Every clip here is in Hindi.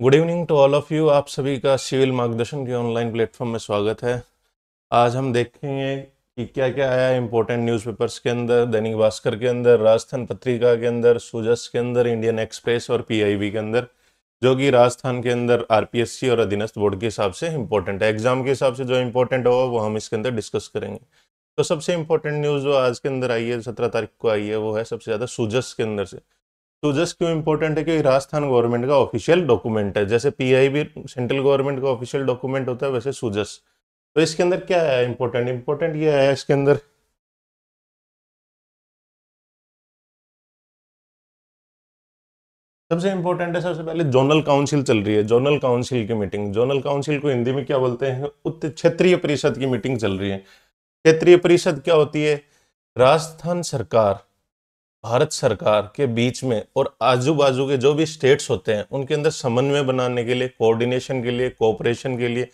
Good evening to all of you. आप सभी का सिविल मार्गदर्शन के ऑनलाइन प्लेटफॉर्म में स्वागत है। आज हम देखेंगे कि क्या क्या आया इम्पोर्टेंट न्यूज़पेपर्स के अंदर, दैनिक भास्कर के अंदर, राजस्थान पत्रिका के अंदर, सूजस के अंदर, इंडियन एक्सप्रेस और पीआईबी के अंदर, जो कि राजस्थान के अंदर आरपीएससी और अधीनस्थ बोर्ड के हिसाब से इम्पोर्टेंट है। एग्जाम के हिसाब से जो इम्पोर्टेंट होगा वो हम इसके अंदर डिस्कस करेंगे। तो सबसे इम्पोर्टेंट न्यूज़ जो आज के अंदर आई है, 17 तारीख को आई है, वो है सबसे ज़्यादा सूजस के अंदर से। तो जस्ट क्यों इंपॉर्टेंट है कि राजस्थान गवर्नमेंट का ऑफिशियल डॉक्यूमेंट है। जैसे पीआईबी सेंट्रल गवर्नमेंट का ऑफिशियल डॉक्यूमेंट होता है, वैसे सूजस। तो इसके अंदर क्या है इंपॉर्टेंट, इंपॉर्टेंट ये है इसके अंदर सबसे इंपॉर्टेंट है, सबसे पहले जोनल काउंसिल चल रही है। जोनल काउंसिल की मीटिंग, जोनल काउंसिल को हिंदी में क्या बोलते हैं, उच्च क्षेत्रीय परिषद की मीटिंग चल रही है। क्षेत्रीय परिषद क्या होती है? राजस्थान सरकार, भारत सरकार के बीच में और आजू बाजू के जो भी स्टेट्स होते हैं उनके अंदर समन्वय बनाने के लिए, कोऑर्डिनेशन के लिए, कोऑपरेशन के लिए,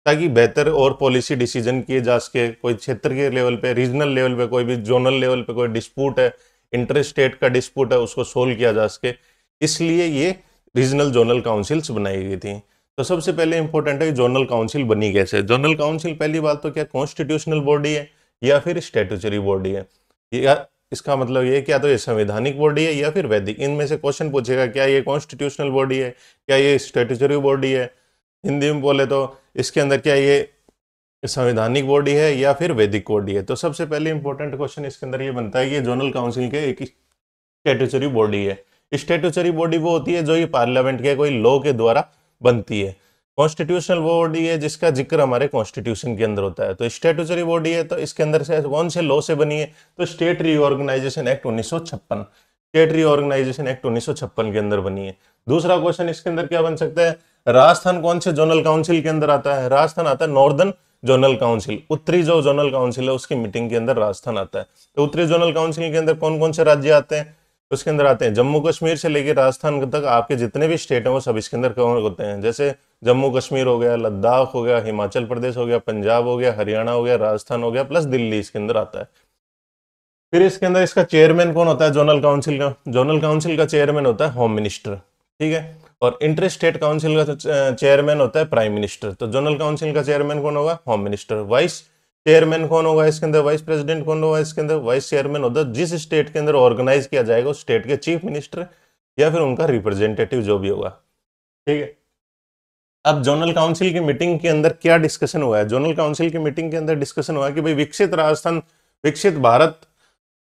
ताकि बेहतर और पॉलिसी डिसीजन किए जा सके। कोई क्षेत्र के लेवल पे, रीजनल लेवल पे, कोई भी जोनल लेवल पे कोई डिस्प्यूट है, इंटर स्टेट का डिस्प्यूट है, उसको सोल्व किया जा सके। इसलिए ये रीजनल जोनल काउंसिल्स बनाई गई थी। तो सबसे पहले इंपॉर्टेंट है कि जोनल काउंसिल बनी कैसे। जोनल काउंसिल पहली बात तो क्या कॉन्स्टिट्यूशनल बॉडी है या फिर स्टैट्यूटरी बॉडी है? या इसका मतलब ये क्या, तो ये संवैधानिक बॉडी है या फिर वैदिक? इनमें से क्वेश्चन पूछेगा, क्या ये कॉन्स्टिट्यूशनल बॉडी है, क्या ये स्टैट्यूटरी बॉडी है। हिंदी में बोले तो इसके अंदर क्या ये संवैधानिक बॉडी है या फिर वैदिक बॉडी है। तो सबसे पहले इंपॉर्टेंट क्वेश्चन इसके अंदर ये बनता है कि ये जोनल काउंसिल के एक स्टैट्यूटरी बॉडी है। स्टैट्यूटरी बॉडी वो होती है जो ये पार्लियामेंट के कोई लॉ के द्वारा बनती है। कॉन्स्टिट्यूशनल बॉडी है जिसका जिक्र हमारे कॉन्स्टिट्यूशन के अंदर होता है। तो स्टैट्यूटरी बॉडी है तो इसके अंदर से कौन से लॉ से बनी है, तो state reorganisation act 1956, state reorganisation act 1956 के अंदर बनी है। दूसरा क्वेश्चन इसके अंदर क्या बन सकता है, राजस्थान कौन से जोनल काउंसिल के अंदर आता है? राजस्थान आता है नॉर्दर्न जोनल काउंसिल, उत्तरी जो जोनल काउंसिल है उसकी मीटिंग के अंदर राजस्थान आता है। तो उत्तरी जोनल काउंसिल के अंदर कौन कौन से राज्य आते हैं? उसके अंदर आते हैं जम्मू कश्मीर से लेकर राजस्थान तक आपके जितने भी स्टेट हैं वो सब इसके अंदर कवर होते हैं। जैसे जम्मू कश्मीर हो गया, लद्दाख हो गया, हिमाचल प्रदेश हो गया, पंजाब हो गया, हरियाणा हो गया, राजस्थान हो गया, प्लस दिल्ली इसके अंदर आता है। फिर इसके अंदर इसका चेयरमैन कौन होता है जोनल काउंसिल का? जोनल काउंसिल का चेयरमैन होता है होम मिनिस्टर, ठीक है। और इंटर स्टेट काउंसिल का चेयरमैन होता है प्राइम मिनिस्टर। तो जोनल काउंसिल का चेयरमैन कौन होगा? Home minister. वाइस चेयरमैन कौन होगा इसके अंदर? वाइस प्रेसिडेंट कौन होगा इसके अंदर? वाइस चेयरमैन होता है जिस स्टेट के अंदर ऑर्गेनाइज किया जाएगा उस स्टेट के चीफ मिनिस्टर या फिर उनका रिप्रेजेंटेटिव जो भी होगा, ठीक है। अब जोनल काउंसिल की मीटिंग के अंदर क्या डिस्कशन हुआ है? जोनल काउंसिल की मीटिंग के अंदर डिस्कशन हुआ कि भाई विकसित राजस्थान, विकसित भारत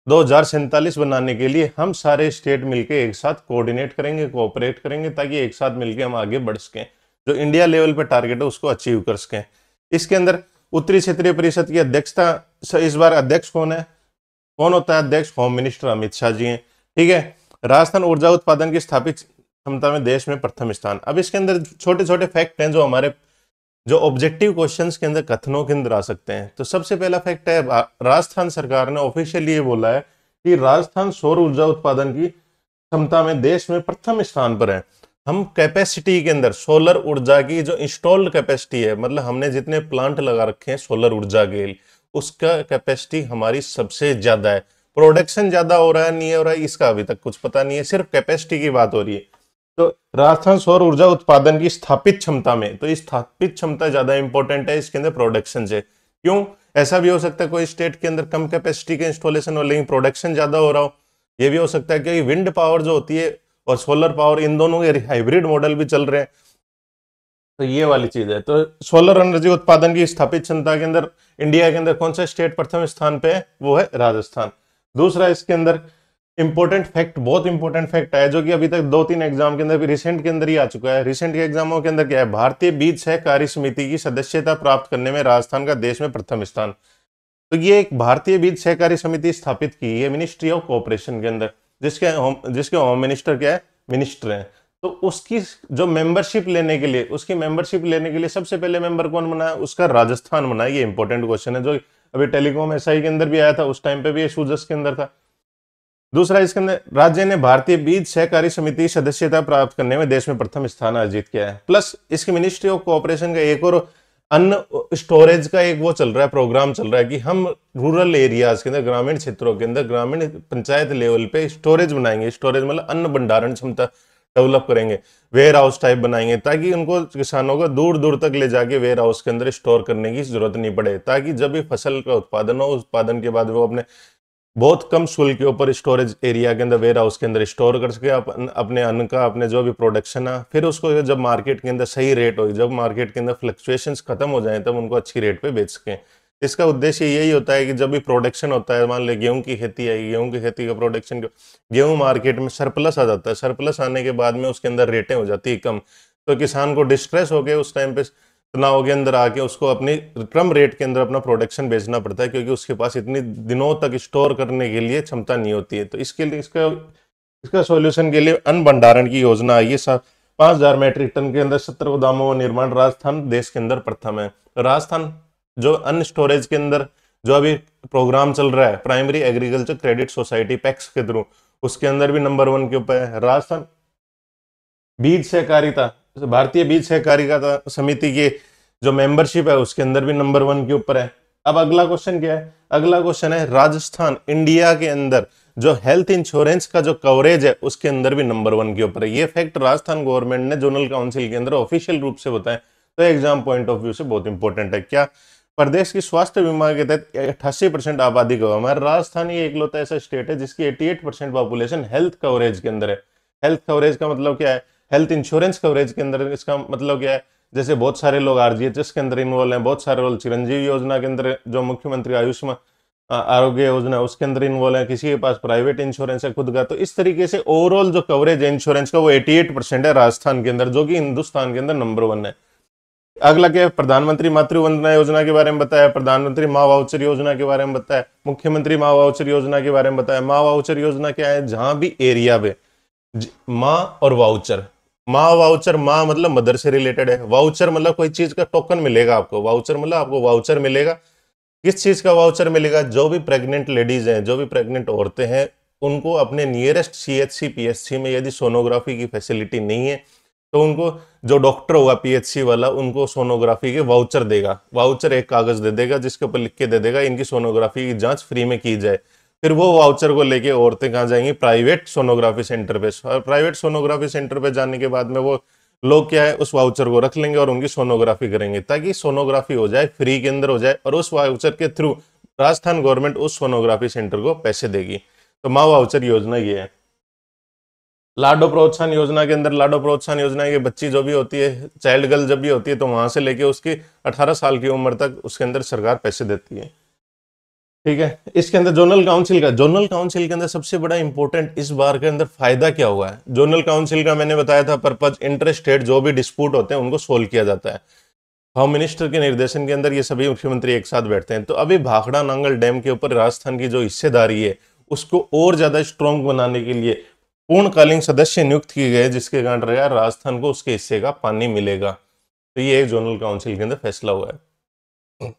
2047 बनाने के लिए हम सारे स्टेट मिलके एक साथ कोऑर्डिनेट करेंगे, कोऑपरेट करेंगे, ताकि एक साथ मिलके हम आगे बढ़ सकें, जो इंडिया लेवल पे टारगेट है उसको अचीव कर सकें। इसके अंदर उत्तरी क्षेत्रीय परिषद की अध्यक्षता, इस बार अध्यक्ष कौन है, कौन होता है अध्यक्ष? होम मिनिस्टर अमित शाह जी हैं, ठीक है। राजस्थान ऊर्जा उत्पादन की स्थापित क्षमता में देश में प्रथम स्थान। अब इसके अंदर छोटे छोटे फैक्ट हैं जो हमारे जो ऑब्जेक्टिव क्वेश्चंस के अंदर कथनों के अंदर आ सकते हैं। तो सबसे पहला फैक्ट है, राजस्थान सरकार ने ऑफिशियली ये बोला है कि राजस्थान सौर ऊर्जा उत्पादन की क्षमता में देश में प्रथम स्थान पर है। हम कैपेसिटी के अंदर सोलर ऊर्जा की जो इंस्टॉल्ड कैपेसिटी है, मतलब हमने जितने प्लांट लगा रखे हैं सोलर ऊर्जा के लिए, उसका कैपेसिटी हमारी सबसे ज्यादा है। प्रोडक्शन ज्यादा हो रहा है नहीं हो रहा है इसका अभी तक कुछ पता नहीं है, सिर्फ कैपेसिटी की बात हो रही है। तो राजस्थान सौर ऊर्जा उत्पादन की स्थापित क्षमता में, तो इस स्थापित क्षमता ज्यादा इंपॉर्टेंट है इसके अंदर प्रोडक्शन से। क्यों? ऐसा भी हो सकता है कोई स्टेट के अंदर कम कैपेसिटी के इंस्टॉलेशन हो लेकिन प्रोडक्शन ज्यादा हो रहा हो। ये भी हो सकता है क्योंकि विंड पावर जो होती है और सोलर पावर, इन दोनों के हाइब्रिड मॉडल भी चल रहे हैं। तो ये वाली चीज है। तो सोलर एनर्जी उत्पादन की स्थापित क्षमता के अंदर इंडिया के अंदर कौन सा स्टेट प्रथम स्थान पे है? वो है राजस्थान। दूसरा इसके अंदर इंपॉर्टेंट फैक्ट, बहुत इंपॉर्टेंट फैक्ट है जो कि अभी तक 2-3 एग्जाम के अंदर भी रिसेंट के अंदर ही आ चुका है। रिसेंट के एग्जामों के अंदर क्या है, भारतीय बीज सहकारी समिति की सदस्यता प्राप्त करने में राजस्थान का देश में प्रथम स्थान। तो ये एक भारतीय बीज सहकारी समिति स्थापित की है मिनिस्ट्री ऑफ कोऑपरेशन के अंदर, जिसके होम मिनिस्टर क्या है? मिनिस्टर है। तो उसकी जो मेंबरशिप लेने के लिए, उसकी मेंबरशिप लेने के लिए सबसे पहले मेंबर कौन बना है? उसका राजस्थान बना है। ये इंपॉर्टेंट क्वेश्चन है जो अभी टेलीकॉम एसआई के अंदर भी आया था, उस टाइम पे भी ये सूजस के अंदर था। दूसरा इसके अंदर राज्य ने भारतीय बीज सहकारी समिति सदस्यता प्राप्त करने में देश में प्रथम स्थान अर्जित किया है। प्लस इसकी मिनिस्ट्री ऑफ कोऑपरेशन का एक और अन्न स्टोरेज का एक वो चल रहा है, प्रोग्राम चल रहा है कि हम रूरल एरियाज के अंदर, ग्रामीण क्षेत्रों के अंदर, ग्रामीण पंचायत लेवल पे स्टोरेज बनाएंगे। स्टोरेज मतलब अन्न भंडारण क्षमता डेवलप करेंगे, वेयर हाउस टाइप बनाएंगे, ताकि उनको किसानों को दूर दूर तक ले जाके वेयर हाउस के अंदर स्टोर करने की जरूरत नहीं पड़े, ताकि जब भी फसल का उत्पादन हो, उत्पादन के बाद वो अपने बहुत कम शुल्क के ऊपर स्टोरेज एरिया के अंदर, वेयर हाउस के अंदर स्टोर कर सके अपने अन्न का, अपने जो भी प्रोडक्शन है। फिर उसको जब मार्केट के अंदर सही रेट हो, जब मार्केट के अंदर फ्लक्चुएशंस खत्म हो जाए, तब उनको अच्छी रेट पे बेच सकें। इसका उद्देश्य यही होता है कि जब भी प्रोडक्शन होता है, मान ले गेहूं की खेती है, गेहूं की खेती का प्रोडक्शन, गेहूं मार्केट में सरप्लस आ जाता है, सरप्लस आने के बाद में उसके अंदर रेटें हो जाती है कम, तो किसान को डिस्ट्रेस हो गए उस टाइम पे तनाव के अंदर आके उसको अपनी कम रेट के अंदर अपना प्रोडक्शन बेचना पड़ता है, क्योंकि उसके पास इतनी दिनों तक स्टोर करने के लिए क्षमता नहीं होती है। तो इसके लिए इसका इसका सॉल्यूशन के लिए अन्न भंडारण की योजना आई है। 5,000 मीट्रिक टन के अंदर 70 गोदामों का निर्माण, राजस्थान देश के अंदर प्रथम है। राजस्थान जो अन्न स्टोरेज के अंदर जो अभी प्रोग्राम चल रहा है, primary agriculture credit society PACS के थ्रू, उसके अंदर भी नंबर 1 के ऊपर है। राजस्थान बीज सहकारिता, भारतीय बीज सहकारिता समिति की जो मेंबरशिप है उसके अंदर भी नंबर 1 के ऊपर है। अब अगला क्वेश्चन क्या है? अगला क्वेश्चन है राजस्थान इंडिया के अंदर जो हेल्थ इंश्योरेंस का जो कवरेज है उसके अंदर भी नंबर 1 के ऊपर है। ये फैक्ट राजस्थान गवर्नमेंट ने जोनल काउंसिल के अंदर ऑफिशियल रूप से बताया, तो एग्जाम पॉइंट ऑफ व्यू से बहुत इंपॉर्टेंट है। क्या प्रदेश की स्वास्थ्य बीमा के तहत 88% आबादी का, हमारा राजस्थान ही एकलौता ऐसा स्टेट है जिसकी 88% पॉपुलेशन हेल्थ कवरेज के अंदर है। हेल्थ कवरेज का मतलब क्या है? हेल्थ इंश्योरेंस कवरेज के अंदर इसका मतलब क्या है? जैसे बहुत सारे लोग आरजीएचएस के अंदर इन्वॉल्व हैं, बहुत सारे लोग चिरंजीवी योजना के अंदर, जो मुख्यमंत्री आयुष्मान आरोग्य योजना उसके अंदर इन्वॉल्व है, किसी के पास प्राइवेट इंश्योरेंस है खुद का। तो इस तरीके से ओवरऑल जो कवरेज है इंश्योरेंस का वो 88% है राजस्थान के अंदर, जो कि हिंदुस्तान के अंदर नंबर 1 है। अगला क्या है? प्रधानमंत्री मातृ वंदना योजना के बारे में बताया, प्रधानमंत्री माँ वाउचर योजना के बारे में बताया, मुख्यमंत्री माँ वाउचर योजना के बारे में बताया। माँ वाउचर योजना क्या है? जहां भी एरिया पे माँ और वाउचर, माँ वाउचर, माँ मतलब मदर से रिलेटेड है, वाउचर मतलब कोई चीज का टोकन मिलेगा आपको, वाउचर मतलब आपको वाउचर मिलेगा। किस चीज का वाउचर मिलेगा? जो भी प्रेग्नेंट लेडीज हैं, जो भी प्रेग्नेंट औरतें हैं, उनको अपने नियरेस्ट सीएचसी पीएचसी में यदि सोनोग्राफी की फैसिलिटी नहीं है, तो उनको जो डॉक्टर होगा पीएचसी वाला, उनको सोनोग्राफी के वाउचर देगा। वाउचर एक कागज दे देगा जिसके ऊपर लिख के दे देगा इनकी सोनोग्राफी की जांच फ्री में की जाए। फिर वो वाउचर को लेके औरतें कहाँ जाएंगी? प्राइवेट सोनोग्राफी सेंटर पे। और प्राइवेट सोनोग्राफी सेंटर पे जाने के बाद में वो लोग क्या है, उस वाउचर को रख लेंगे और उनकी सोनोग्राफी करेंगे, ताकि सोनोग्राफी हो जाए, फ्री के अंदर हो जाए, और उस वाउचर के थ्रू राजस्थान गवर्नमेंट उस सोनोग्राफी सेंटर को पैसे देगी। तो माँ वाउचर योजना ये है। लाडो प्रोत्साहन योजना के अंदर, लाडो प्रोत्साहन योजना की बच्ची जो भी होती है, चाइल्ड गर्ल जब भी होती है, तो वहां से लेके उसकी 18 साल की उम्र तक उसके अंदर सरकार पैसे देती है। ठीक है। इसके अंदर जोनल काउंसिल का, जोनल काउंसिल के अंदर सबसे बड़ा इंपॉर्टेंट इस बार के अंदर फायदा क्या हुआ है? जोनल काउंसिल का मैंने बताया था पर्पज, इंटर स्टेट जो भी डिस्प्यूट होते हैं उनको सोल्व किया जाता है। होम मिनिस्टर के निर्देशन के अंदर ये सभी मुख्यमंत्री एक साथ बैठते हैं। तो अभी भाखड़ा नांगल डैम के ऊपर राजस्थान की जो हिस्सेदारी है उसको और ज्यादा स्ट्रॉन्ग बनाने के लिए पूर्णकालीन सदस्य नियुक्त किए गए, जिसके कारण रहेगा राजस्थान को उसके हिस्से का पानी मिलेगा। तो ये एक जोनल काउंसिल के अंदर फैसला हुआ है।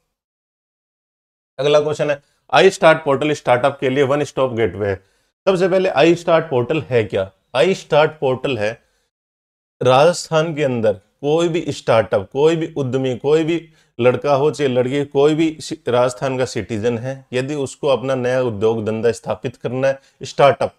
अगला क्वेश्चन है आई स्टार्ट पोर्टल स्टार्टअप के लिए वन स्टॉप गेटवे है। सबसे पहले आई स्टार्ट पोर्टल है क्या? आई स्टार्ट पोर्टल है राजस्थान के अंदर कोई भी स्टार्टअप, कोई भी उद्यमी, कोई भी लड़का हो चाहे लड़की, कोई भी राजस्थान का सिटीजन है, यदि उसको अपना नया उद्योग धंधा स्थापित करना है, स्टार्टअप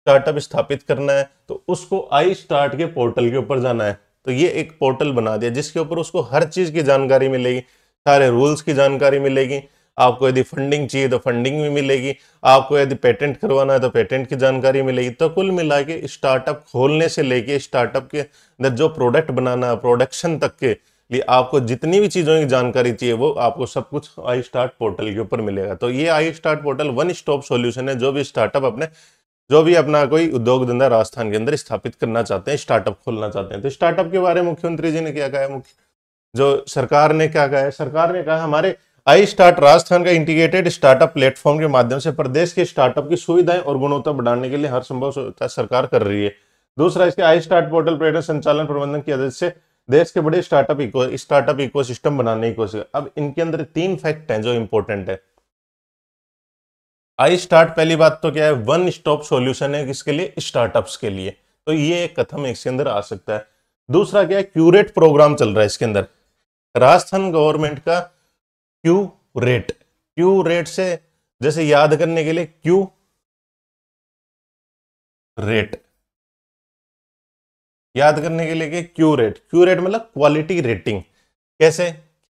स्टार्टअप स्थापित करना है, तो उसको आई स्टार्ट के पोर्टल के ऊपर जाना है। तो ये एक पोर्टल बना दिया जिसके ऊपर उसको हर चीज की जानकारी मिलेगी, सारे रूल्स की जानकारी मिलेगी। आपको यदि फंडिंग चाहिए तो फंडिंग भी मिलेगी, आपको यदि पेटेंट करवाना है तो पेटेंट की जानकारी मिलेगी। तो कुल मिला के स्टार्टअप खोलने से लेके स्टार्टअप के अंदर जो प्रोडक्ट बनाना है, प्रोडक्शन तक के लिए आपको जितनी भी चीजों की जानकारी चाहिए वो आपको सब कुछ आई स्टार्ट पोर्टल के ऊपर मिलेगा। तो ये I start portal one stop solution है, जो भी स्टार्टअप अपने, जो भी अपना कोई उद्योग धंधा राजस्थान के अंदर स्थापित करना चाहते हैं, स्टार्टअप खोलना चाहते हैं। तो स्टार्टअप के बारे में मुख्यमंत्री जी ने क्या कहा है, मुख्य जो सरकार ने क्या कहा है? सरकार ने कहा हमारे आई स्टार्ट राजस्थान का इंटीग्रेटेड स्टार्टअप प्लेटफॉर्म के माध्यम से प्रदेश के स्टार्टअप की सुविधाएं और गुणवत्ता बढ़ाने के लिए हर संभव सहायता सरकार कर रही है। दूसरा, इसके आई स्टार्ट पोर्टल पर्यटन संचालन प्रबंधन की मदद से देश के बड़े स्टार्टअप इकोसिस्टम बनाने की कोशिश। अब इनके अंदर 3 फैक्ट हैं जो इंपॉर्टेंट है। आई स्टार्ट, पहली बात तो क्या है, वन स्टॉप सॉल्यूशन है किसके लिए? स्टार्टअप्स के लिए। तो ये एक कथन इसके अंदर आ सकता है। दूसरा क्या है, क्यूरेट प्रोग्राम चल रहा है इसके अंदर, राजस्थान गवर्नमेंट का क्यू रेट। क्यू रेट से जैसे याद करने के लिए क्यू रेट, याद करने के लिए कि क्यू रेट, क्यू रेट मतलब क्वालिटी रेटिंग। कैसे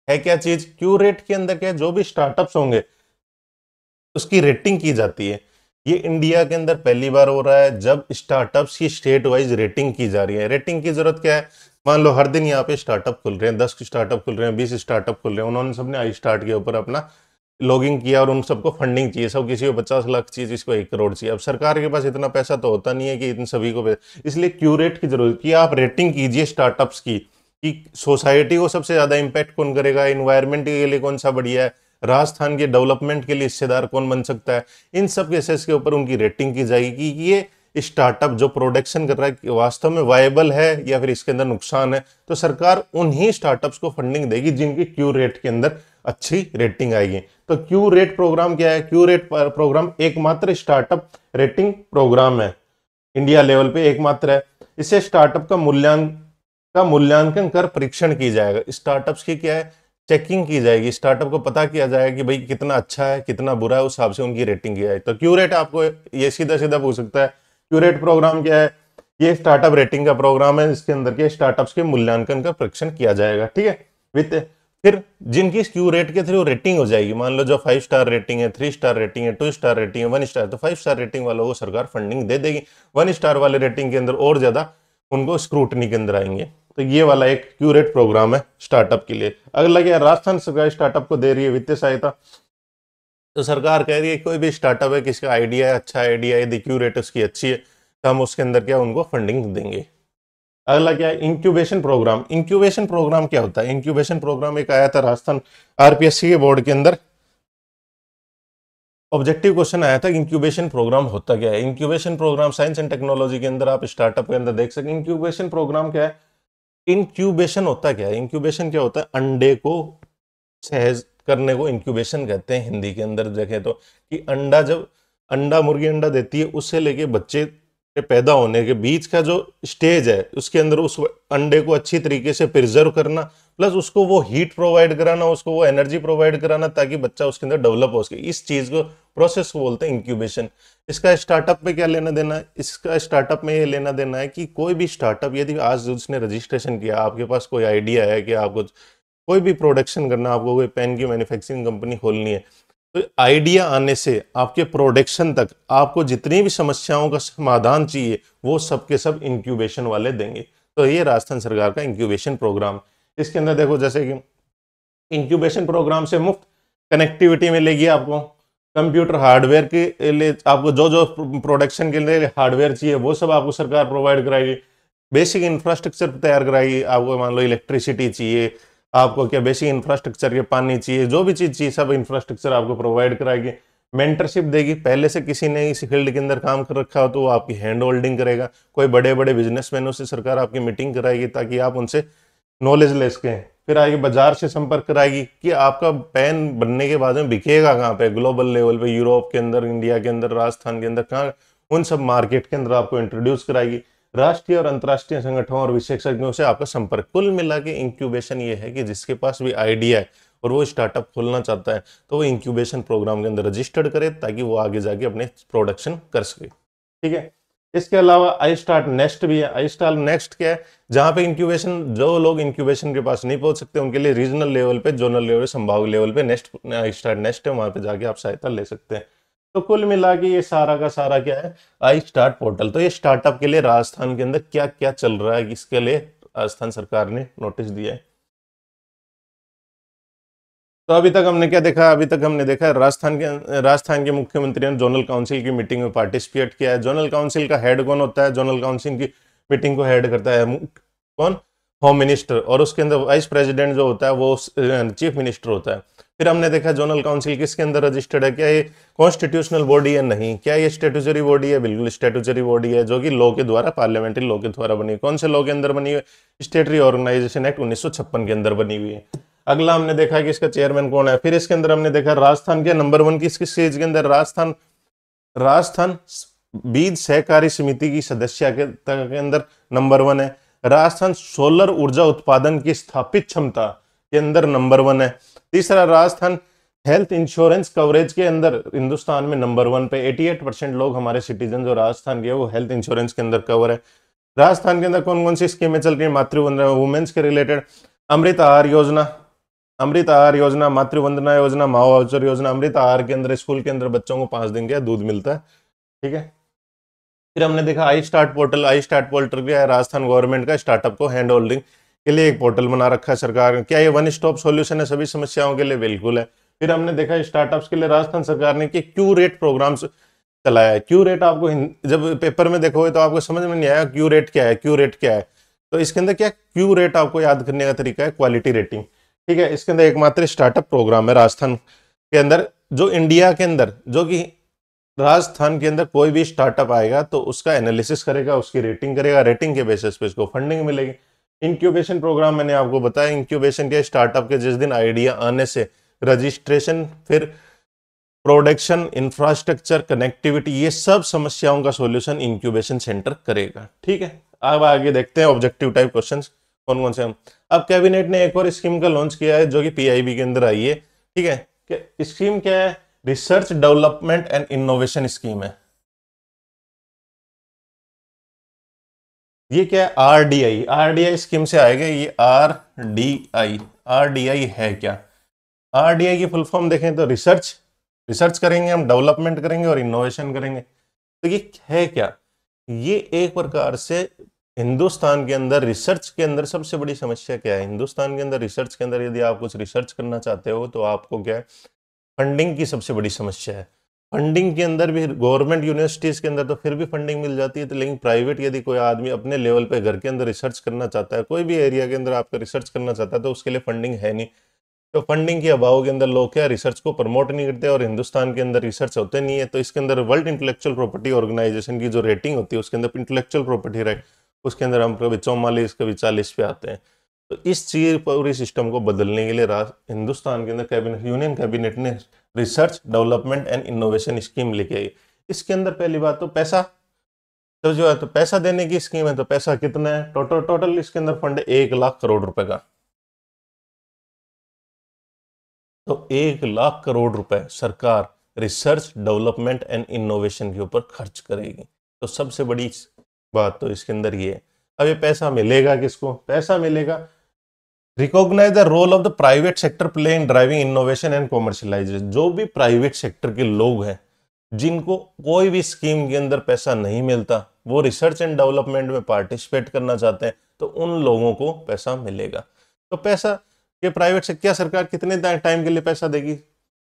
है, क्या चीज, क्यू रेट के अंदर क्या है, जो भी स्टार्टअप्स होंगे उसकी रेटिंग की जाती है। ये इंडिया के अंदर पहली बार हो रहा है जब स्टार्टअप्स की स्टेट वाइज रेटिंग की जा रही है। रेटिंग की जरूरत क्या है, मान लो हर दिन यहाँ पे स्टार्टअप खुल रहे हैं, 10 स्टार्टअप खुल रहे हैं, 20 स्टार्टअप खुल रहे हैं, उन्होंने सबने आई स्टार्ट के ऊपर अपना लॉगिंग किया और उन सबको फंडिंग चाहिए, सब किसी को 50 लाख चाहिए, किसी को 1 करोड़ चाहिए। अब सरकार के पास इतना पैसा तो होता नहीं है कि इन सभी को इसलिए क्यूरेट की जरूरत कि आप रेटिंग कीजिए स्टार्टअप्स की, कि सोसाइटी को सबसे ज्यादा इंपैक्ट कौन करेगा, इन्वायरमेंट के लिए कौन सा बढ़िया है, राजस्थान के डेवलपमेंट के लिए हिस्सेदार कौन बन सकता है। इन सब केसेस के ऊपर उनकी रेटिंग की जाएगी कि ये स्टार्टअप जो प्रोडक्शन कर रहा है वास्तव में वायबल है या फिर इसके अंदर नुकसान है। तो सरकार उन्हीं स्टार्टअप्स को फंडिंग देगी जिनकी क्यू रेट के अंदर अच्छी रेटिंग आएगी। तो क्यू रेट प्रोग्राम क्या है, क्यू रेट प्रोग्राम एकमात्र स्टार्टअप रेटिंग प्रोग्राम है, इंडिया लेवल पे एकमात्र है। इससे स्टार्टअप का मूल्यांकन कर परीक्षण की जाएगा। स्टार्टअप्स की क्या है, चेकिंग की जाएगी, स्टार्टअप को पता किया जाएगा कि भाई कितना अच्छा है कितना बुरा है, उस हिसाब से उनकी रेटिंग की जाए। तो क्यू रेट आपको ये सीधा सीधा पूछ सकता है, क्यू रेट प्रोग्राम क्या है, ये स्टार्टअप रेटिंग का प्रोग्राम है, इसके अंदर के स्टार्टअप्स के मूल्यांकन का परीक्षण किया जाएगा। ठीक है, विद फिर जिनकी क्यू रेट के थ्रू रेटिंग हो जाएगी, मान लो जो 5 स्टार रेटिंग है, 3 स्टार रेटिंग है, 2 स्टार रेटिंग है, 1 स्टार, तो 5 स्टार रेटिंग वालों को सरकार फंडिंग दे देगी। 1 स्टार वाले रेटिंग के अंदर और ज्यादा उनको स्क्रूटनी के अंदर आएंगे। तो ये वाला एक क्यू रेट प्रोग्राम है स्टार्टअप के लिए। अगला क्या, राजस्थान सरकार स्टार्टअप को दे रही है वित्तीय सहायता। तो सरकार कह रही है कोई भी स्टार्टअप है, किसका आइडिया है, अच्छा आइडिया है, यदि क्यू रेट उसकी अच्छी है तो हम उसके अंदर क्या उनको फंडिंग देंगे। अगला क्या है, इंक्यूबेशन प्रोग्राम। इंक्यूबेशन प्रोग्राम क्या होता है, इंक्यूबेशन प्रोग्राम एक आया था राजस्थान आरपीएससी के बोर्ड के अंदर, ऑब्जेक्टिव क्वेश्चन आया था इंक्यूबेशन प्रोग्राम होता क्या है। Incubation programme science and technology के अंदर आप स्टार्टअप के अंदर देख सकते हैं। इंक्यूबेशन प्रोग्राम क्या है, इंक्यूबेशन होता क्या है, इंक्यूबेशन क्या होता है, अंडे को सहज करने को इंक्यूबेशन कहते हैं हिंदी के अंदर देखें तो। कि अंडा जब अंडा मुर्गी अंडा देती है, उससे लेके बच्चे के पैदा होने के बीच का जो स्टेज है, उसके अंदर उस अंडे को अच्छी तरीके से प्रिजर्व करना, प्लस उसको वो हीट प्रोवाइड कराना, उसको वो एनर्जी प्रोवाइड कराना ताकि बच्चा उसके अंदर डेवलप हो सके। इस चीज को प्रोसेस को बोलते हैं इंक्यूबेशन। इसका स्टार्टअप पे क्या लेना देना है, इसका स्टार्टअप में ये लेना देना है कि कोई भी स्टार्टअप यदि आज उसने रजिस्ट्रेशन किया, आपके पास कोई आइडिया है कि आपको कोई भी प्रोडक्शन करना, आपको कोई पेन की मैन्युफैक्चरिंग कंपनी खोलनी है, तो आइडिया आने से आपके प्रोडक्शन तक आपको जितनी भी समस्याओं का समाधान चाहिए वो सब के सब इंक्यूबेशन वाले देंगे। तो ये राजस्थान सरकार का इंक्यूबेशन प्रोग्राम। इसके अंदर देखो जैसे कि इंक्यूबेशन प्रोग्राम से मुफ्त कनेक्टिविटी मिलेगी आपको, कंप्यूटर हार्डवेयर के लिए आपको जो जो प्रोडक्शन के लिए हार्डवेयर चाहिए वो सब आपको सरकार प्रोवाइड कराएगी। बेसिक इंफ्रास्ट्रक्चर तैयार कराएगी आपको, मान लो इलेक्ट्रिसिटी चाहिए आपको, क्या बेसिक इंफ्रास्ट्रक्चर के पानी चाहिए, जो भी चीज चाहिए सब इंफ्रास्ट्रक्चर आपको प्रोवाइड कराएगी। मेंटरशिप देगी, पहले से किसी ने इस फील्ड के अंदर काम कर रखा हो तो वो आपकी हैंड होल्डिंग करेगा। कोई बड़े बड़े बिजनेसमैनों से सरकार आपकी मीटिंग कराएगी ताकि आप उनसे नॉलेज ले सकें। फिर आगे बाजार से संपर्क कराएगी कि आपका पेन बनने के बाद में बिकेगा कहाँ पे, ग्लोबल लेवल पे, यूरोप के अंदर, इंडिया के अंदर, राजस्थान के अंदर, कहाँ, उन सब मार्केट के अंदर आपको इंट्रोड्यूस कराएगी। राष्ट्रीय और अंतर्राष्ट्रीय संगठनों और विशेषज्ञों से आपका संपर्क। कुल मिला के इंक्यूबेशन ये है कि जिसके पास भी आइडिया है और वो स्टार्टअप खोलना चाहता है तो वो इंक्यूबेशन प्रोग्राम के अंदर रजिस्टर्ड करे ताकि वो आगे जाके अपने प्रोडक्शन कर सके। ठीक है, इसके अलावा आई स्टार्ट नेक्स्ट भी है। आई स्टार्ट नेक्स्ट क्या है, जहां पे इंक्यूबेशन, जो लोग इंक्यूबेशन के पास नहीं पहुंच सकते उनके लिए रीजनल लेवल पे, जोनल लेवल, संभाग लेवल पे नेक्स्ट आई स्टार्ट नेक्स्ट है, वहां पे जाके आप सहायता ले सकते हैं। तो कुल मिला के ये सारा का सारा क्या है, आई स्टार्ट पोर्टल। तो ये स्टार्टअप के लिए राजस्थान के अंदर क्या क्या चल रहा है, इसके लिए राजस्थान सरकार ने नोटिस दिया है। तो अभी तक हमने क्या देखा, अभी तक हमने देखा राजस्थान के मुख्यमंत्री ने जोनल काउंसिल की मीटिंग में पार्टिसिपेट किया है। जोनल काउंसिल का हेड कौन होता है, जोनल काउंसिल की मीटिंग को हेड करता है कौन, होम मिनिस्टर, और उसके अंदर वाइस प्रेसिडेंट जो होता है वो चीफ मिनिस्टर होता है। फिर हमने देखा जोनल काउंसिल किसके अंदर रजिस्टर्ड है, क्या ये कॉन्स्टिट्यूशनल बॉडी है, नहीं, क्या ये स्टेटूटरी बॉडी है, बिल्कुल स्टेटूटरी बॉडी है, जो कि लॉ के द्वारा, पार्लियामेंट्री लॉ के द्वारा बनी है। कौन से लॉ के अंदर बनी है, स्टेटरी ऑर्गेनाइजेशन एक्ट 1956 के अंदर बनी हुई है। अगला हमने देखा कि इसका चेयरमैन कौन है। फिर इसके अंदर हमने देखा राजस्थान के नंबर 1 किस किस चीज के अंदर, राजस्थान बीज सहकारी समिति की सदस्य के अंदर नंबर 1 है। राजस्थान सोलर ऊर्जा उत्पादन की स्थापित क्षमता के अंदर नंबर 1 है। तीसरा, राजस्थान हेल्थ इंश्योरेंस कवरेज के अंदर हिंदुस्तान में नंबर 1 पे 88% लोग हमारे सिटीजन जो राजस्थान के वो हेल्थ इंश्योरेंस के अंदर कवर है। राजस्थान के अंदर कौन कौन सी स्कीमें चल रही है मातृवंदना वुमेन्स के रिलेटेड? अमृत आहार योजना, अमृत आहार योजना, मातृवंदना योजना, माँ वाउचर योजना। अमृत आहार के अंदर स्कूल के अंदर बच्चों को 5 दिन का दूध मिलता है, ठीक है। फिर हमने देखा I start portal. I start portal क्या है? राजस्थान गवर्नमेंट का स्टार्टअप को हैंड होल्डिंग के लिए एक पोर्टल बना रखा है सरकार ने। क्या ये वन स्टॉप सॉल्यूशन है सभी समस्याओं के लिए? बिल्कुल है। फिर हमने देखा स्टार्टअप्स के लिए राजस्थान सरकार ने कि क्यू रेट प्रोग्राम चलाया है। क्यू रेट आपको जब पेपर में देखोगे तो आपको समझ में नहीं आया क्यू रेट क्या है, क्यू रेट क्या है। तो इसके अंदर क्या क्यू रेट आपको याद करने का तरीका है क्वालिटी रेटिंग, ठीक है। इसके अंदर एकमात्र स्टार्टअप प्रोग्राम है राजस्थान के अंदर, जो इंडिया के अंदर, जो कि राजस्थान के अंदर कोई भी स्टार्टअप आएगा तो उसका एनालिसिस करेगा, उसकी रेटिंग करेगा, रेटिंग के बेसिस पे इसको फंडिंग मिलेगी। इंक्यूबेशन प्रोग्राम मैंने आपको बताया, इंक्यूबेशन के स्टार्टअप के जिस दिन आइडिया आने से रजिस्ट्रेशन, फिर प्रोडक्शन, इंफ्रास्ट्रक्चर, कनेक्टिविटी, ये सब समस्याओं का सॉल्यूशन इंक्यूबेशन सेंटर करेगा, ठीक है। अब आगे देखते हैं ऑब्जेक्टिव टाइप क्वेश्चंस कौन कौन से हम। अब कैबिनेट ने एक और स्कीम का लॉन्च किया है जो कि पीआईबी के अंदर आई है, ठीक है। स्कीम क्या है? Research development and innovation scheme है। ये क्या है? आरडीआई, आरडीआई स्कीम से आएगा ये आरडीआई। आरडीआई है क्या? आरडीआई की फुल फॉर्म देखें तो रिसर्च करेंगे हम, डेवलपमेंट करेंगे और इनोवेशन करेंगे। तो ये है क्या? ये एक प्रकार से हिंदुस्तान के अंदर रिसर्च के अंदर सबसे बड़ी समस्या क्या है? हिंदुस्तान के अंदर रिसर्च के अंदर यदि आप कुछ रिसर्च करना चाहते हो तो आपको क्या है? फंडिंग की सबसे बड़ी समस्या है। फंडिंग के अंदर भी गवर्नमेंट यूनिवर्सिटीज के अंदर तो फिर भी फंडिंग मिल जाती है, तो लेकिन प्राइवेट यदि कोई आदमी अपने लेवल पे घर के अंदर रिसर्च करना चाहता है, कोई भी एरिया के अंदर आपका रिसर्च करना चाहता है, तो उसके लिए फंडिंग है नहीं। तो फंडिंग के अभाव के अंदर लोग क्या रिसर्च को प्रमोट नहीं करते और हिंदुस्तान के अंदर रिसर्च होते नहीं है। तो इसके अंदर वर्ल्ड इंटेलेक्चुअल प्रॉपर्टी ऑर्गेनाइजेशन की जो रेटिंग होती है उसके अंदर इंटेलेक्चुअल प्रॉपर्टी राइट, उसके अंदर हम कभी 44 कभी 40 पे आते हैं। तो इस चीज पूरी सिस्टम को बदलने के लिए हिंदुस्तान के अंदर कैबिनेट, यूनियन कैबिनेट ने research development and innovation scheme लेके आई। इसके अंदर पहली बात तो पैसा, तो जो है तो पैसा देने की स्कीम है। तो पैसा कितना है? टोटल इसके अंदर फंड है 1 लाख करोड़ रुपए का। तो 1 लाख करोड़ रुपए सरकार रिसर्च डेवलपमेंट एंड इनोवेशन के ऊपर खर्च करेगी। तो सबसे बड़ी बात तो इसके अंदर ये है। अब ये पैसा मिलेगा किसको? पैसा मिलेगा, recognise the role of the private sector play in driving innovation and commercialisation. जो भी प्राइवेट सेक्टर के लोग हैं जिनको कोई भी स्कीम के अंदर पैसा नहीं मिलता, वो रिसर्च एंड डेवलपमेंट में पार्टिसिपेट करना चाहते हैं, तो उन लोगों को पैसा मिलेगा। तो पैसा ये प्राइवेट से क्या सरकार कितने टाइम के लिए पैसा देगी?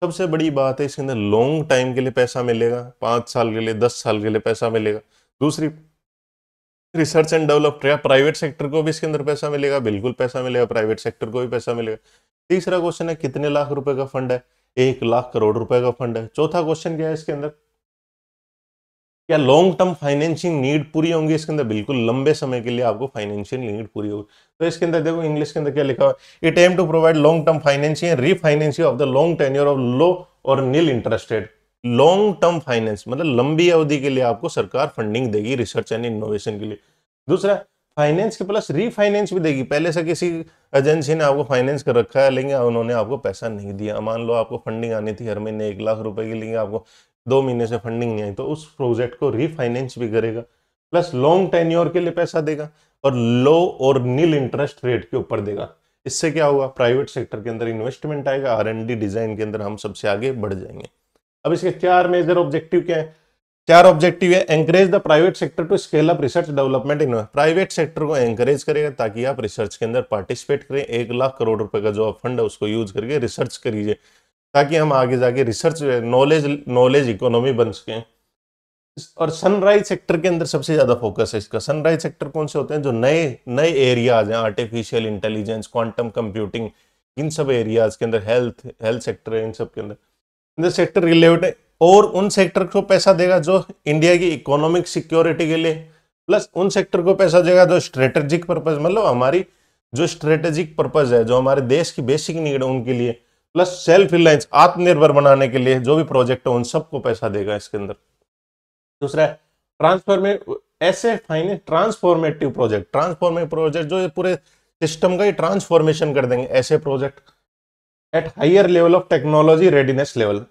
सबसे बड़ी बात है इसके अंदर लॉन्ग टाइम के लिए पैसा मिलेगा, 5 साल के लिए, 10 साल के लिए पैसा मिलेगा। दूसरी, research and development, private sector को भी इसके अंदर पैसा मिलेगा, बिल्कुल पैसा मिलेगा, प्राइवेट सेक्टर को भी पैसा मिलेगा। तीसरा क्वेश्चन है कितने लाख रुपए का फंड है? 1 लाख करोड़ रुपए का फंड है। चौथा क्वेश्चन क्या है इसके अंदर? क्या लॉन्ग टर्म फाइनेंशिंग नीड पूरी होंगी इसके अंदर? बिल्कुल लंबे समय के लिए आपको फाइनेंशियल नीड पूरी होगी। तो इसके अंदर देखो इंग्लिश के अंदर क्या लिखा हुआ है? It aim to provide long term financing refinancing of the long tenure of low और nil interest rate. Long term finance मतलब लंबी अवधि के लिए आपको सरकार फंडिंग देगी रिसर्च एंड इनोवेशन के लिए। दूसरा, फाइनेंस के प्लस रीफाइनेंस भी देगी। पहले से किसी एजेंसी ने आपको फाइनेंस कर रखा है लेकिन उन्होंने आपको पैसा नहीं दिया, मान लो आपको फंडिंग आनी थी हर महीने 1 लाख रुपए की, लेकिन आपको 2 महीने से फंडिंग नहीं आई, तो उस प्रोजेक्ट को रीफाइनेंस भी करेगा, प्लस लॉन्ग टेन्योर के लिए पैसा देगा और लो और नील इंटरेस्ट रेट के ऊपर देगा। इससे क्या होगा? प्राइवेट सेक्टर के अंदर इन्वेस्टमेंट आएगा, R&D डिजाइन के अंदर हम सबसे आगे बढ़ जाएंगे। अब इसके 4 मेजर ऑब्जेक्टिव क्या है? 4 ऑब्जेक्टिव है। Encourage the private sector to scale up research development in, private sector को एंकरेज करेगा ताकि आप रिसर्च के अंदर पार्टिसिपेट करें। 1 लाख करोड़ रुपए का जो आप फंड है उसको यूज करके रिसर्च करिए ताकि हम आगे जाके रिसर्च नॉलेज इकोनॉमी बन सके। और सनराइज सेक्टर के अंदर सबसे ज्यादा फोकस है इसका। सनराइज सेक्टर कौन से होते हैं? जो नए नए एरियाज हैं, आर्टिफिशियल इंटेलिजेंस, क्वांटम कंप्यूटिंग, इन सब एरियाज के अंदर, हेल्थ सेक्टर है, इन सब के अंदर सेक्टर रिलेटेड। और उन सेक्टर को पैसा देगा जो इंडिया की इकोनॉमिक सिक्योरिटी के लिए, प्लस उन सेक्टर को पैसा देगा जो स्ट्रेटेजिक पर्पज, मतलब हमारी जो स्ट्रेटेजिक पर्पज है, जो हमारे देश की बेसिक नीड है उनके लिए, प्लस सेल्फ रिलायंस, आत्मनिर्भर बनाने के लिए जो भी प्रोजेक्ट है उन सबको पैसा देगा इसके अंदर। दूसरा है ट्रांसफॉर्मेटिव प्रोजेक्ट जो ये पूरे सिस्टम का ही ट्रांसफॉर्मेशन कर देंगे, ऐसे project at higher level of technology readiness level.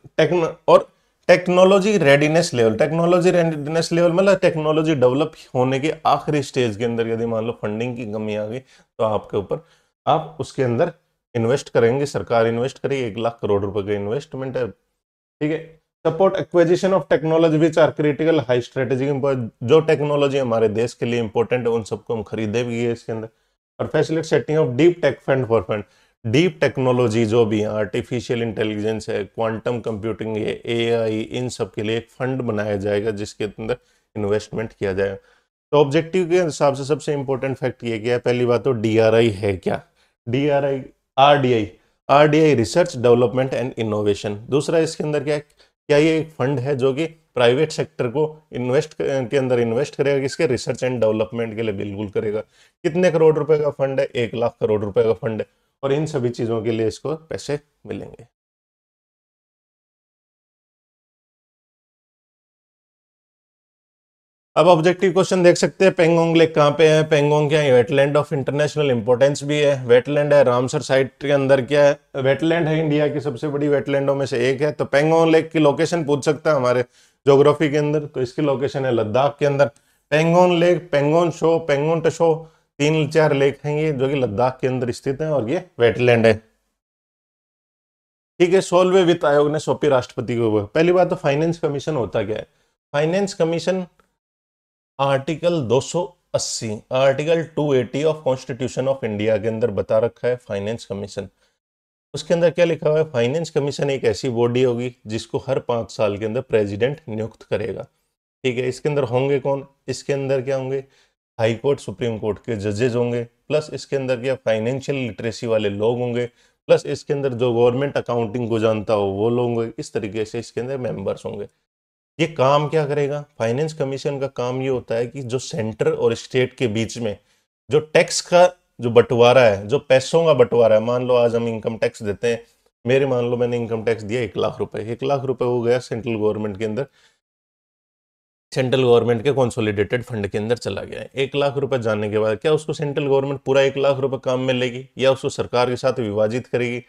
और technology readiness level, technology readiness level मतलब टेक्नोलॉजी डेवलप होने के आखिरी स्टेज के अंदर यदि मान लो फंडिंग की कमी आ गई तो आपके ऊपर, आप उसके अंदर इन्वेस्ट करेंगे, सरकार इन्वेस्ट करेगी, 1 लाख करोड़ रुपए का इन्वेस्टमेंट है, ठीक है। Support acquisition of technology which are critical high strategic, जो टेक्नोलॉजी हमारे देश के लिए इंपॉर्टेंट है उन सबको हम खरीदे भी है इसके अंदर। और facility setting of deep tech fund for fund, deep technology जो भी है, आर्टिफिशियल इंटेलिजेंस है, क्वांटम कंप्यूटिंग है, एआई, इन सब के लिए एक फंड बनाया जाएगा जिसके अंदर इन्वेस्टमेंट किया जाएगा। तो ऑब्जेक्टिव के हिसाब से सबसे इंपॉर्टेंट फैक्ट ये क्या है, पहली बात तो डीआरआई है क्या, DRI, RDI, RDI research development and innovation. दूसरा इसके अंदर क्या है, क्या ये एक फंड है जो कि प्राइवेट सेक्टर को इन्वेस्ट के अंदर इन्वेस्ट करेगा, किसके, रिसर्च एंड डेवलपमेंट के लिए बिल्कुल करेगा। कितने करोड़ रुपए का फंड है, 1 लाख करोड़ रुपए का फंड है, और इन सभी चीजों के लिए इसको पैसे मिलेंगे। अब ऑब्जेक्टिव क्वेश्चन देख सकते हैं, पेंगोंग लेक कहाँ पे है, पेंगोंग क्या है, वेटलैंड ऑफ इंटरनेशनल इंपॉर्टेंस भी है, वेटलैंड है, रामसर साइट के अंदर क्या है, वेटलैंड है, इंडिया की सबसे बड़ी वेटलैंडों में से एक है। तो पेंगोंग लेक की लोकेशन पूछ सकता है हमारे ज्योग्राफी के अंदर, तो इसकी लोकेशन है लद्दाख के अंदर। पेंगोंग लेक, पेंगोंग शो, पेंगोंग टशो, 3-4 लेक हैं ये जो कि लद्दाख के अंदर स्थित है, और ये वेटलैंड है, ठीक है। 16वें वित्त आयोग ने सौंपी राष्ट्रपति को। पहली बात तो फाइनेंस कमीशन होता क्या है, finance commission article 280, article 280 of constitution of India के अंदर बता रखा है फाइनेंस कमीशन। उसके अंदर क्या लिखा हुआ है, फाइनेंस कमीशन एक ऐसी बॉडी होगी जिसको हर 5 साल के अंदर प्रेसिडेंट नियुक्त करेगा, ठीक है। इसके अंदर होंगे कौन, इसके अंदर क्या होंगे, हाई कोर्ट सुप्रीम कोर्ट के जजेज होंगे, प्लस इसके अंदर क्या फाइनेंशियल लिटरेसी वाले लोग होंगे, प्लस इसके अंदर जो गवर्नमेंट अकाउंटिंग को जानता हो वो लोग होंगे। इस तरीके से इसके अंदर मेंबर्स होंगे। ये काम क्या करेगा, फाइनेंस कमीशन का काम ये होता है कि जो सेंटर और स्टेट के बीच में जो टैक्स का जो बंटवारा है, जो पैसों का बंटवारा है, मान लो आज हम इनकम टैक्स देते हैं, मेरे मान लो मैंने इनकम टैक्स दिया 1 लाख रुपए, 1 लाख रुपए हो गया सेंट्रल गवर्नमेंट के अंदर, सेंट्रल गवर्नमेंट के कंसोलिडेटेड फंड के अंदर चला गया है। 1 लाख रुपए जाने के बाद क्या उसको सेंट्रल गवर्नमेंट पूरा 1 लाख रुपए काम में लेगी, या उसको सरकार के साथ विभाजित करेगी,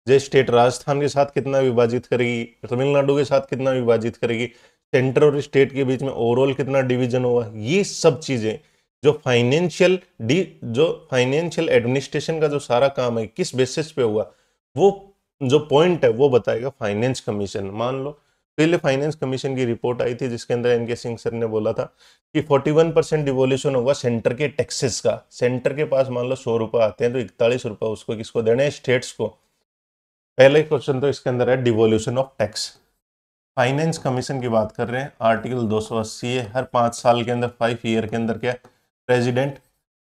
जैसे स्टेट राजस्थान के साथ कितना विभाजित करेगी, तमिलनाडु के साथ कितना विभाजित करेगी, सेंटर और स्टेट के बीच में ओवरऑल कितना डिवीजन हुआ, ये सब चीजें जो फाइनेंशियल एडमिनिस्ट्रेशन का जो सारा काम है किस बेसिस पे हुआ, वो जो पॉइंट है वो बताएगा फाइनेंस कमीशन। मान लो पहले फाइनेंस कमीशन की रिपोर्ट आई थी जिसके अंदर एनके सिंह सर ने बोला था कि 41% डिवोल्यूशन होगा सेंटर के टैक्सेस का। सेंटर के पास मान लो 100 रुपए आते हैं तो 41 रुपए उसको किसको देने हैं, स्टेट्स को। पहले क्वेश्चन तो इसके अंदर है devolution of tax. Finance commission की बात कर रहे हैं, आर्टिकल 280 है, हर 5 साल के अंदर 5 ईयर के अंदर क्या प्रेसिडेंट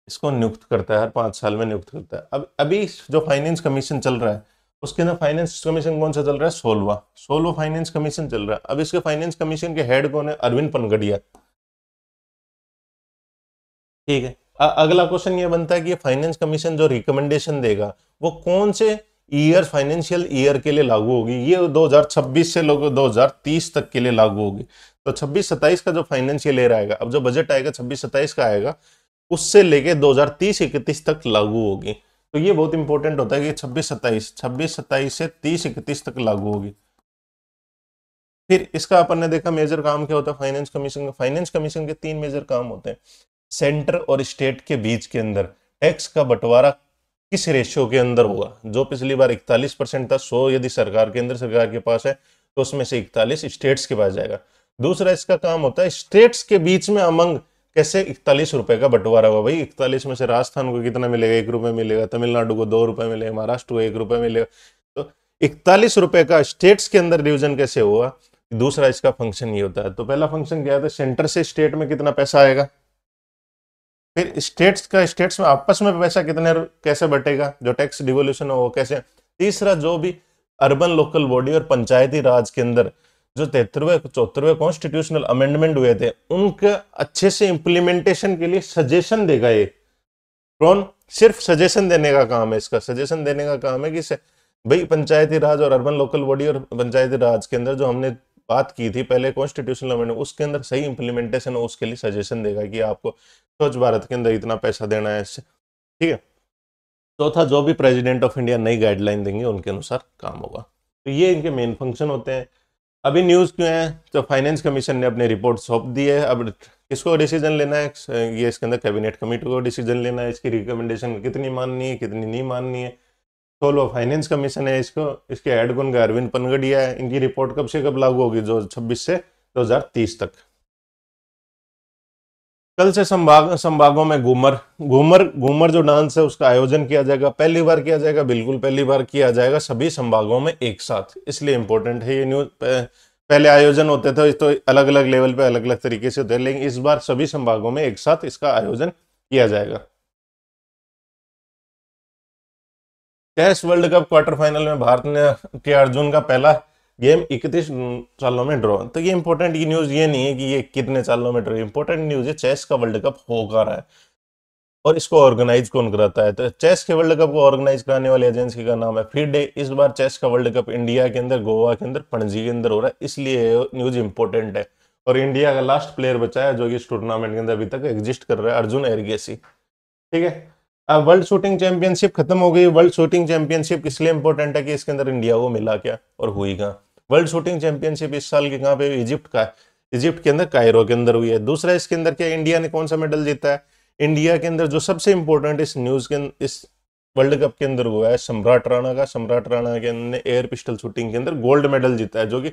इसको नियुक्त करता है, हर 5 साल में नियुक्त करता है। अब अभी जो फाइनेंस कमीशन चल रहा है उसके अंदर फाइनेंस कमीशन कौन सा चल रहा है, 16वां फाइनेंस कमीशन चल रहा है। अब इसके फाइनेंस कमीशन के हेड कौन है, अरविंद पनगड़िया, ठीक है। अगला क्वेश्चन ये बनता है कि फाइनेंस कमीशन जो रिकमेंडेशन देगा वो कौन से ईयर, फाइनेंशियल ईयर के लिए लागू होगी, ये 2026 से लोग 2030 तक के लिए लागू होगी। तो 26-27 का जो फाइनेंशियल ईयर आएगा, अब जो बजट आएगा 26-27 का आएगा, उससे लेके 2030-31 तक लागू होगी। तो ये बहुत इंपॉर्टेंट होता है कि 26-27 से 30-31 तक लागू होगी। फिर इसका अपन ने देखा मेजर काम क्या होता है फाइनेंस कमीशन का, फाइनेंस कमीशन के 3 मेजर काम होते हैं। सेंटर और स्टेट के बीच के अंदर टैक्स का बंटवारा किस रेशियो के अंदर होगा, जो पिछली बार 41% था, 100 यदि सरकार के अंदर सरकार के पास है तो उसमें से 41 स्टेट्स के पास जाएगा। दूसरा इसका काम होता है स्टेट्स के बीच में अमंग कैसे 41 रुपए का बंटवारा हुआ, भाई 41 में से राजस्थान को कितना मिलेगा, 1 रुपए मिलेगा, तमिलनाडु को 2 रुपए मिलेगा, महाराष्ट्र को 1 रुपए मिलेगा। तो 41 रुपए का स्टेट्स के अंदर डिवीजन कैसे हुआ, दूसरा इसका फंक्शन ये होता है। तो पहला फंक्शन क्या था, सेंटर से स्टेट में कितना पैसा आएगा, फिर स्टेट्स में आपस में पैसा कितने कैसे बटेगा, जो टैक्स डिवोल्यूशन हो वो कैसे। तीसरा जो भी अर्बन लोकल बॉडी और पंचायती राज के अंदर जो 73वें कॉन्स्टिट्यूशनल अमेंडमेंट हुए थे उनके अच्छे से इंप्लीमेंटेशन के लिए सजेशन देगा। ये कौन, सिर्फ सजेशन देने का काम है इसका, सजेशन देने का काम है कि भाई पंचायती राज और अर्बन लोकल बॉडी और पंचायती राज के अंदर जो हमने बात की थी पहले कॉन्स्टिट्यूशनल अमेंडमेंट, उसके अंदर सही इंप्लीमेंटेशन हो उसके लिए सजेशन देगा कि आपको स्वच्छ भारत के अंदर इतना पैसा देना है इससे, ठीक है। चौथा जो भी प्रेसिडेंट ऑफ इंडिया नई गाइडलाइन देंगे उनके अनुसार काम होगा। तो ये इनके मेन फंक्शन होते हैं। अभी न्यूज़ क्यों है, तो फाइनेंस कमीशन ने अपनी रिपोर्ट सौंप दी है। अब किसको डिसीजन लेना है, ये इसके अंदर कैबिनेट कमेटी को डिसीजन लेना है, इसकी रिकमेंडेशन कितनी माननी है कितनी नहीं माननी है। सोलो फाइनेंस कमीशन है, इसके हेड कौन का, अरविंद पनगड़िया है। इनकी रिपोर्ट कब से कब लागू होगी, जो 26 से 2030 तक। कल से संभागों में घूमर घूमर घूमर जो डांस है उसका आयोजन किया जाएगा, पहली बार किया जाएगा, बिल्कुल पहली बार किया जाएगा सभी संभागों में एक साथ, इसलिए इंपॉर्टेंट है ये न्यूज। पहले आयोजन होते थे तो अलग अलग लेवल पे अलग अलग तरीके से होते हैं, लेकिन इस बार सभी संभागों में एक साथ इसका आयोजन किया जाएगा। Chess world cup quarter final में भारत ने के अर्जुन का पहला गेम 31 सालों में ड्रॉ। तो ये इंपॉर्टेंट ये न्यूज ये नहीं है कि ये कितने सालों में ड्रॉ, इंपॉर्टेंट न्यूज है चेस का वर्ल्ड कप होगा रहा है और इसको ऑर्गेनाइज कौन कराता है। तो चेस के वर्ल्ड कप को ऑर्गेनाइज कराने वाली एजेंसी का नाम है FIDE। इस बार चेस का वर्ल्ड कप इंडिया के अंदर, गोवा के अंदर, पणजी के अंदर हो रहा है, इसलिए न्यूज इंपॉर्टेंट है। और इंडिया का लास्ट प्लेयर बचा है जो कि इस टूर्नामेंट के अंदर अभी तक एग्जिस्ट कर रहा है, अर्जुन एरगेसी। ठीक है, अब वर्ल्ड शूटिंग चैंपियनशिप खत्म हो गई। वर्ल्ड शूटिंग चैंपियनशिप इसलिए इंपॉर्टेंट है कि इसके अंदर इंडिया को मिला क्या और हुई कहाँ। वर्ल्ड शूटिंग चैंपियनशिप इस साल की कहाँ पे, इजिप्ट का, इजिप्ट के अंदर कायरो के अंदर हुई है। दूसरा इसके अंदर क्या, इंडिया ने कौन सा मेडल जीता है। इंडिया के अंदर जो सबसे इंपॉर्टेंट इस न्यूज के इस वर्ल्ड कप के अंदर हुआ है सम्राट राणा का। सम्राट राणा के ने एयर पिस्टल शूटिंग के अंदर गोल्ड मेडल जीता है, जो कि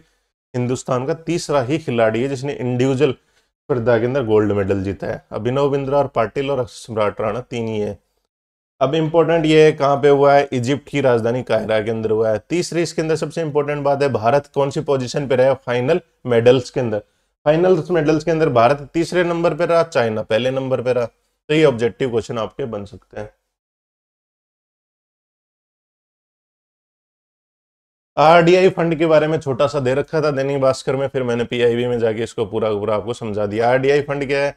हिंदुस्तान का तीसरा ही खिलाड़ी है जिसने इंडिविजुअल स्पर्धा के अंदर गोल्ड मेडल जीता है। अभिनव बिंद्रा और पाटिल और सम्राट राणा तीन ही है। अब इंपॉर्टेंट ये है कहाँ पे हुआ है, इजिप्ट की राजधानी कायरा के अंदर हुआ है। तीसरी इसके अंदर सबसे इंपॉर्टेंट बात है, भारत कौन सी पोजीशन पे रहा फाइनल मेडल्स के अंदर। फाइनल मेडल्स के अंदर भारत तीसरे नंबर पे रहा, चाइना पहले नंबर पे रहा। तो ये ऑब्जेक्टिव क्वेश्चन आपके बन सकते हैं। RDI फंड के बारे में छोटा सा दे रखा था दैनिक भास्कर में, फिर मैंने PIB में जाके इसको पूरा पूरा आपको समझा दिया। RDI फंड क्या है,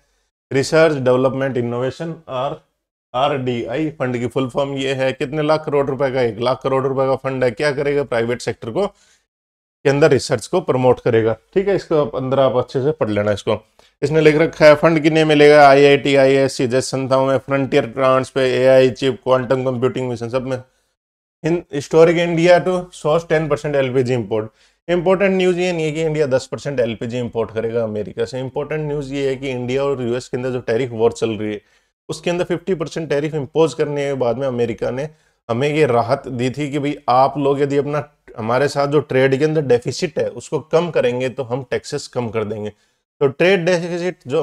रिसर्च डेवलपमेंट इनोवेशन, और RDI फंड की फुल फॉर्म ये है, कितने लाख करोड़ रुपए का, 1 लाख करोड़ रुपए का फंड है। क्या करेगा, प्राइवेट सेक्टर को के अंदर रिसर्च को प्रमोट करेगा। ठीक है, इसको अंदर आप अच्छे से पढ़ लेना। इसको इसने लिख रखा है, फंड कितने मिलेगा, IIT IISc जैसे संस्थाओं में, फ्रंटियर ग्रांट्स पे, AI chip, quantum computing mission, सब में। Historic India to source 10% LPG import. Important news ये नहीं है कि इंडिया 10% LPG इंपोर्ट करेगा अमेरिका से। इंपॉर्टेंट न्यूज ये है कि इंडिया और US के अंदर जो टैरिफ वॉर चल रही है उसके अंदर 50% टैरिफ इंपोज करने के बाद में अमेरिका ने हमें ये राहत दी थी कि भाई आप लोग यदि अपना हमारे साथ जो ट्रेड के अंदर डेफिसिट है उसको कम करेंगे तो हम टैक्सेस कम कर देंगे। तो ट्रेड डेफिसिट जो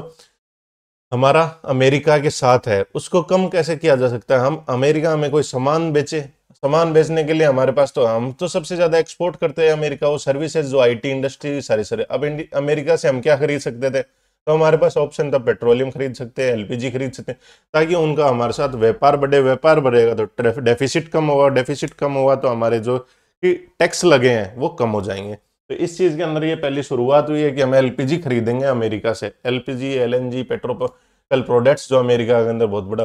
हमारा अमेरिका के साथ है उसको कम कैसे किया जा सकता है। हम अमेरिका में कोई सामान बेचे, सामान बेचने के लिए हमारे पास तो हम तो सबसे ज्यादा एक्सपोर्ट करते हैं अमेरिका, वो सर्विसेज जो IT इंडस्ट्री सारे सारे। अब अमेरिका से हम क्या खरीद सकते थे, तो हमारे पास ऑप्शन था, पेट्रोलियम खरीद सकते हैं, LPG खरीद सकते हैं, ताकि उनका हमारे साथ व्यापार बढ़े। व्यापार बढ़ेगा तो डेफिसिट कम होगा, डेफिसिट कम होगा तो हमारे जो टैक्स लगे हैं वो कम हो जाएंगे। तो इस चीज के अंदर ये पहली शुरुआत हुई है कि हम LPG खरीदेंगे अमेरिका से। LPG LNG पेट्रोल प्रोडक्ट्स जो अमेरिका के अंदर बहुत बड़ा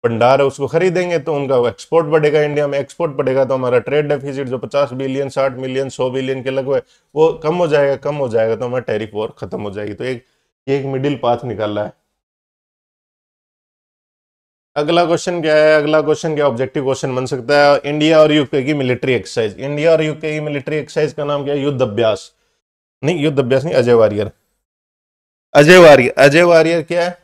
भंडार है उसको खरीदेंगे तो उनका एक्सपोर्ट बढ़ेगा। इंडिया में एक्सपोर्ट बढ़ेगा तो हमारा ट्रेड डेफिसिट जो 50 बिलियन 60 मिलियन 100 बिलियन के लगभग वो कम हो जाएगा। कम हो जाएगा तो हमारा टैरिफ वॉर खत्म हो जाएगी। तो एक मिडिल पाथ निकाला है। अगला क्वेश्चन क्या है, अगला क्वेश्चन क्या ऑब्जेक्टिव क्वेश्चन बन सकता है, इंडिया और UK की मिलिट्री एक्सरसाइज। इंडिया और UK की मिलिट्री एक्सरसाइज का नाम क्या है, युद्ध अभ्यास। नहीं, युद्ध अभ्यास नहीं, अजय वारियर। अजय वारियर क्या है,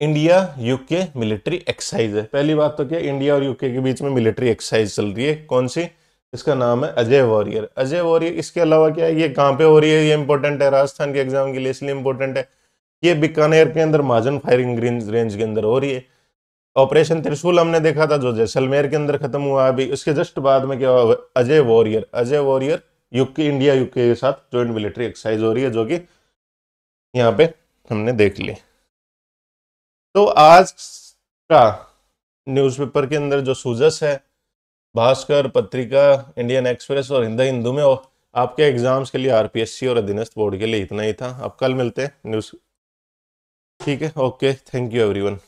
इंडिया UK मिलिट्री एक्सरसाइज है। पहली बात तो क्या, इंडिया और UK के बीच में मिलिट्री एक्सरसाइज चल रही है, कौन सी, इसका नाम है अजय वॉरियर। अजय वॉरियर, इसके अलावा क्या है, ये कहाँ पे हो रही है, ये इंपॉर्टेंट है राजस्थान के एग्जाम के लिए, इसलिए इंपॉर्टेंट है। ये बीकानेर के अंदर महाजन फायरिंग रेंज के अंदर हो रही है। ऑपरेशन त्रिशूल हमने देखा था जो जैसलमेर के अंदर खत्म हुआ। अभी उसके जस्ट बाद में क्या हुआ, अजय वॉरियर इंडिया UK के साथ ज्वाइंट मिलिट्री एक्सरसाइज हो रही है, जो कि यहाँ पे हमने देख ली। तो आज का न्यूज़पेपर के अंदर जो सूजस है, भास्कर, पत्रिका, इंडियन एक्सप्रेस और हिंदू में आपके एग्जाम्स के लिए RPSC और अधीनस्थ बोर्ड के लिए इतना ही था। अब कल मिलते हैं न्यूज़। ठीक है, ओके, थैंक यू एवरीवन।